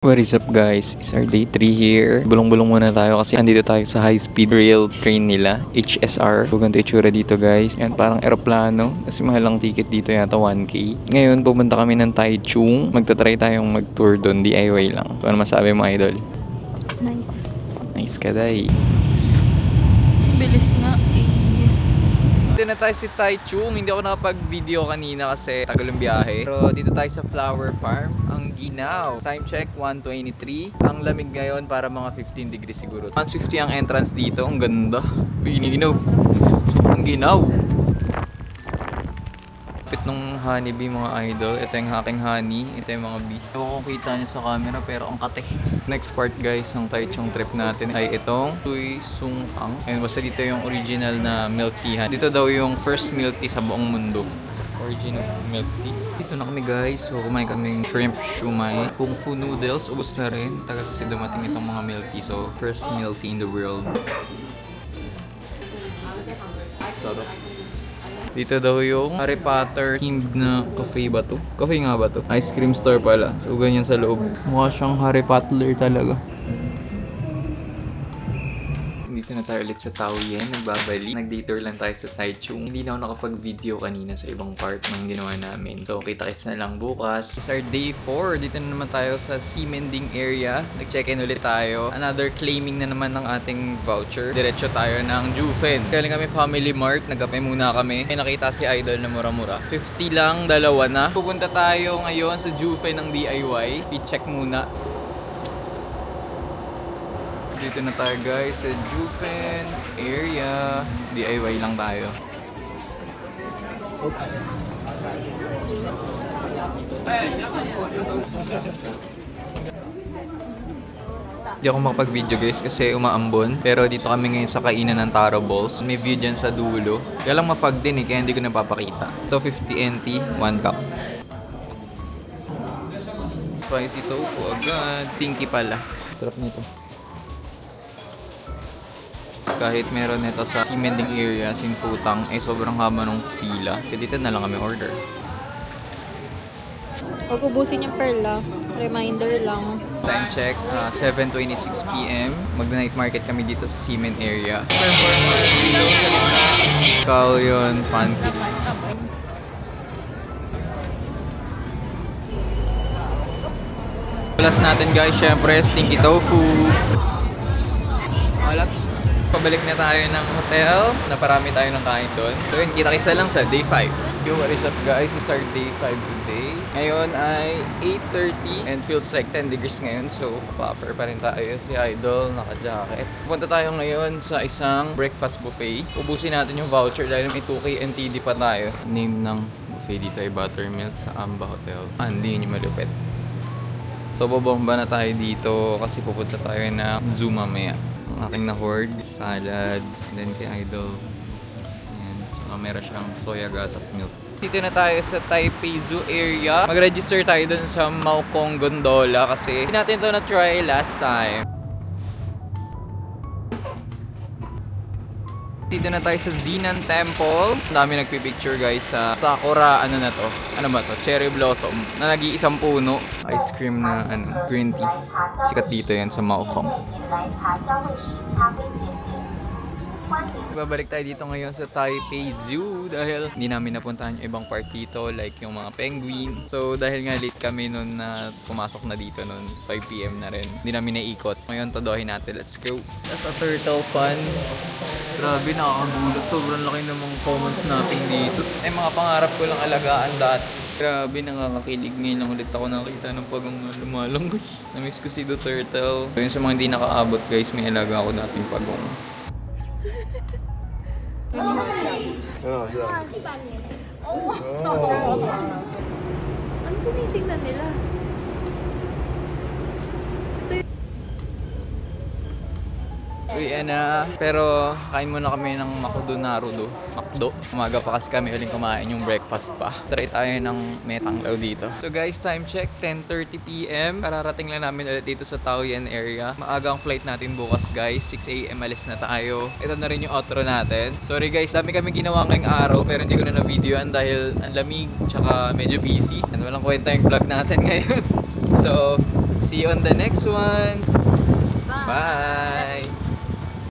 What is up guys? It's our day 3 here. Bulong-bulong muna tayo kasi andito tayo sa high-speed rail train nila, HSR. So ganito itsura dito guys. Yan parang eroplano kasi mahal ang ticket dito yata 1K. Ngayon pupunta kami ng Taichung. Magta-try tayong mag-tour doon, DIY lang. So, ano masabi mo idol? Nice. Nice ka day. Bilis nga eh. Dito na tayo si Taichung. Hindi ako nakapag-video kanina kasi tagal yung biyahe. Pero dito tayo sa flower farm, ang Ginaw. Time check 1:23. Ang lamig ngayon para mga 15 degrees siguro. 150 ang entrance dito. Ang ganda. Ginaw. Ang ginaw. Pit nung honeybee mga idol. Ito yung aking honey. Ito yung mga bee. Ewan kung kita nyo sa camera pero ang kate. Next part guys ng Taichung trip natin ay itong Tui Sung Ang. And basta dito yung original na milk tea. Dito daw yung first milk tea sa buong mundo. Original milk tea. Dito na kami guys. So kumain kaming shrimp shumai. Kung fu noodles, ubos na rin. Tagal kasi dumating itong mga milk tea. So first milk tea in the world. Sarap. Dito daw yung Harry Potter themed na cafe ba to? Cafe nga ba to? Ice cream store pala. So ganyan sa loob. Mukha siyang Harry Potter talaga. Dito na tayo ulit sa Taoyuan, nagbabalik. Nag-detour lang tayo sa Taichung. Hindi na ako nakapag-video kanina sa ibang part ng ginawa namin. So, kita-kits na lang bukas. It's our day 4. Dito na naman tayo sa Ximending area. Nag-check-in ulit tayo. Another claiming na naman ng ating voucher. Diretso tayo ng Jufen. Galing kami Family Mart. Nag-ape muna kami. May nakita si Idol na mura-mura. 50 lang, dalawa na. Pupunta tayo ngayon sa Jufen ng DIY. I-check muna. Dito na tayo guys sa Jufen area. DIY lang tayo. Hindi ako makapag-video guys kasi umaambon. Pero dito kami ngayon sa kainan ng Taro Balls. May view dyan sa dulo. Kaya lang mafag din kaya hindi ko napapakita. Ito 50 NT, 1 cup. Spicy tofu agad. Tinky pala. Sarap nito. Kahit meron nito sa Ximending area, Sinfutang, sobrang haba ng pila. Kaya dito na lang kami order. Huwag ubusin yung perla. Reminder lang. Time check, 7:26 PM. Mag-night market kami dito sa Ximen area. Ikaw yun, pancake. Plus natin guys, syempre, stinky tofu. Alat. Pabalik na tayo ng hotel. Naparami tayo ng kain doon. So yun, kita-kisa lang sa day 5. Yo, what is up guys? It's our day 5 today. Ngayon ay 8:30 and feels like 10 degrees ngayon. So, pa-offer pa rin tayo. Si Idol, naka-jacket. Punta tayo ngayon sa isang breakfast buffet. Ubusin natin yung voucher dahil may 2K NTD pa tayo. Name ng buffet dito ay Buttermilk sa Amba Hotel. Hindi yun yung malupit. So, babomba na tayo dito kasi pupunta tayo na Zoo mamaya. Aking na-hoard, salad, and then kay Idol. Ayan. Saka meron siyang soya gatas milk. Dito na tayo sa Taipei Zoo area. Mag-register tayo dun sa Maokong Gondola kasi hindi natin ito na-try last time. Dito na tayo sa Zinan Temple. Ang dami nagpipicture guys sa Sakura, ano na to? Ano ba to? Cherry Blossom na nag-iisang puno. Ice cream na green tea. Sikat dito yan sa Maokong. Babalik tayo dito ngayon sa Taipei Zoo dahil hindi namin napuntahan yung ibang part dito like yung mga penguin. So dahil nga late kami nun na pumasok na dito nun 5 PM na rin. Hindi namin naikot. Ngayon todohin natin. Let's go! That's a turtle fun. Grabe, nakakagulat. Sobrang laki ng mga commons natin dito. Mga pangarap ko lang alagaan dati. Grabe, nakakakilig. Ngayon lang ulit ako nakita ng pagang lumalanggoy. Namiss ko si The Turtle. So, yun sa mga hindi nakaabot guys, may alaga ako dating pagong. Ano tinitingnan nila? Uy, pero kain muna kami ng Makudo Narudo. Makdo. Umaga pa kasi kami uling kumain yung breakfast pa. Try tayo ng metanglaw dito. So guys, time check, 10:30 PM. Kararating lang namin ulit dito sa Taoyuan area. Maaga ang flight natin bukas guys. 6 AM alis na tayo. Ito na rin yung outro natin. Sorry guys, dami kami ginawa ngayong araw pero hindi ko na na-videoan dahil ang lamig tsaka medyo busy. And walang kwenta yung vlog natin ngayon. So, See you on the next one.